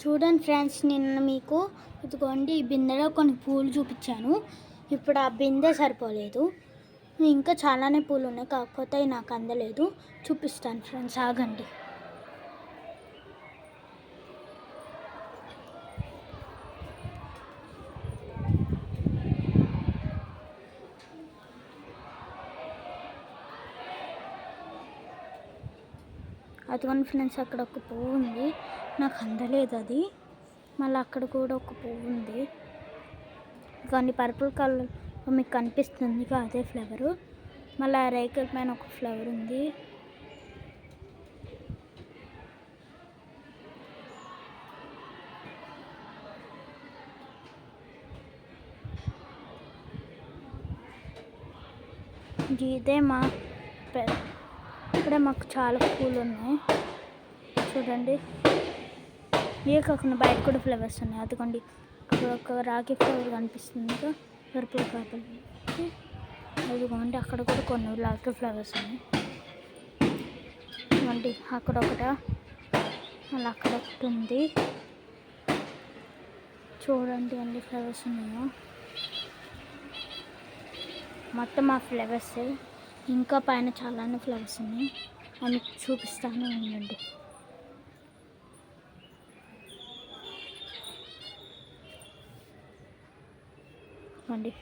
చూడండి ఫ్రెండ్స్, నిన్న మీకు ఇదిగోండి ఈ బిందెలో కొన్ని పూలు చూపించాను. ఇప్పుడు ఆ బిందె సరిపోలేదు, ఇంకా చాలానే పూలు ఉన్నాయి, కాకపోతే నాకు అందలేదు. చూపిస్తాను ఫ్రెండ్స్, ఆగండి. అదిగోండి ఫ్రెండ్స్, అక్కడ ఒక పువ్వు ఉంది, నాకు అందలేదు అది. మళ్ళీ అక్కడ కూడా ఒక పువ్వు ఉంది, కానీ పర్పుల్ కలర్ మీకు కనిపిస్తుంది, అదే ఫ్లవరు. మళ్ళీ ఆ రేకుల పైన ఒక ఫ్లవర్ ఉంది. ఇదే మా ఇక్కడే మాకు చాలా పూలు ఉన్నాయి చూడండి. ఇవే కాకుండా బయట కూడా ఫ్లవర్స్ ఉన్నాయి. అదిగోండి అక్కడ ఒక రాఖీ ఫ్లవర్ కనిపిస్తుంది, పర్పుల్ కలర్. అదిగోండి అక్కడ కూడా కొన్ని రాఖీ ఫ్లవర్స్ ఉన్నాయి. ఇవ్వండి అక్కడ ఒకట, మళ్ళీ అక్కడ ఒకటి ఉంది. చూడండి అన్ని ఫ్లవర్స్ ఉన్నాయో. మొత్తం ఆ ఫ్లవర్స్, ఇంకా పైన చాలానే ఫ్లవర్స్ ఉన్నాయి, అని చూపిస్తాను ఉండండి. అండి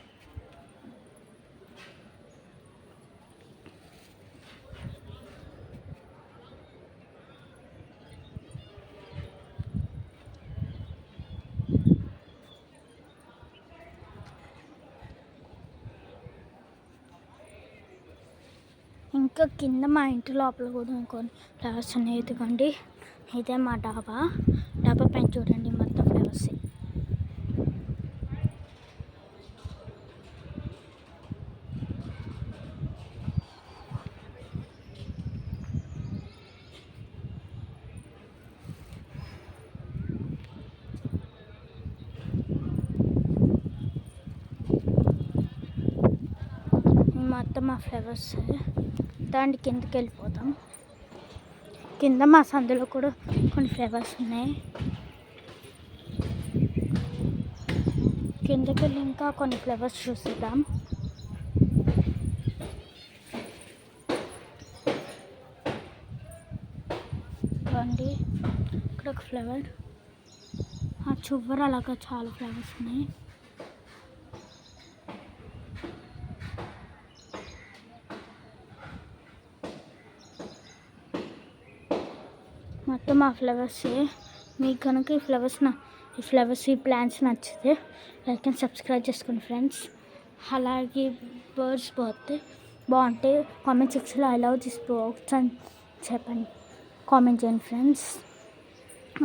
ఇంకా కింద మా ఇంటి లోపల కూడా ఇంకొన్ని ఫ్లవర్స్ ఉన్నాయి. ఇదిగోండి ఇదే మా డాబా పైన చూడండి మొత్తం ఫ్లవర్స్. మొత్తం మా ఫ్లవర్స్. దాని కిందకి వెళ్ళిపోతాం. కింద మా సందులో కూడా కొన్ని ఫ్లవర్స్ ఉన్నాయి. కిందకి వెళ్ళి ఇంకా కొన్ని ఫ్లవర్స్ చూసిద్దాం. రండి, ఇక్కడ ఒక ఫ్లవర్, ఆ చివర అలాగా చాలా ఫ్లవర్స్ ఉన్నాయి. మొత్తం ఆ ఫ్లవర్స్. మీకు కనుక ఈ ప్లాంట్స్ నచ్చితే లైక్ అండ్ సబ్స్క్రైబ్ చేసుకోండి ఫ్రెండ్స్. అలాగే బర్డ్స్ బాగుంటాయి. కామెంట్ సెక్షన్లో ఐ లవ్ దిస్ బర్డ్స్ అని చెప్పండి, కామెంట్ చేయండి ఫ్రెండ్స్.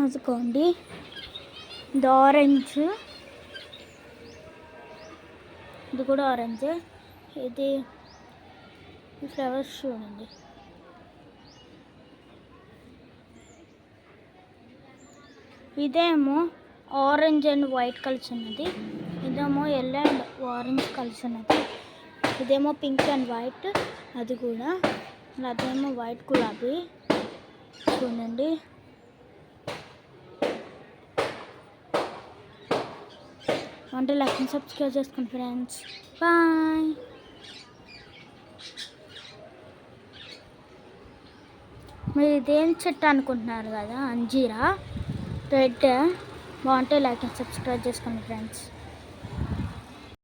అదుకోండి ఇది ఆరెంజ్, ఇది కూడా ఆరెంజ్. ఇది ఈ ఫ్లవర్స్ చూడండి. ఇదేమో ఆరెంజ్ అండ్ వైట్ కలర్స్ ఉన్నది, ఇదేమో ఎల్లో అండ్ ఆరెంజ్ కలర్స్ ఉన్నది, ఇదేమో పింక్ అండ్ వైట్, అది కూడా. అదేమో వైట్ గులాబీ చూడండి. అంటే లైక్ అండ్ సబ్స్క్రైబ్ చేసుకోండి ఫ్రెండ్స్. బాయ్. మీరు ఇదేం చెట్టు అనుకుంటున్నారు కదా, అంజీరా రెడ్. బాగుంటే లైక్ అండ్ సబ్స్క్రైబ్ చేసుకోండి ఫ్రెండ్స్.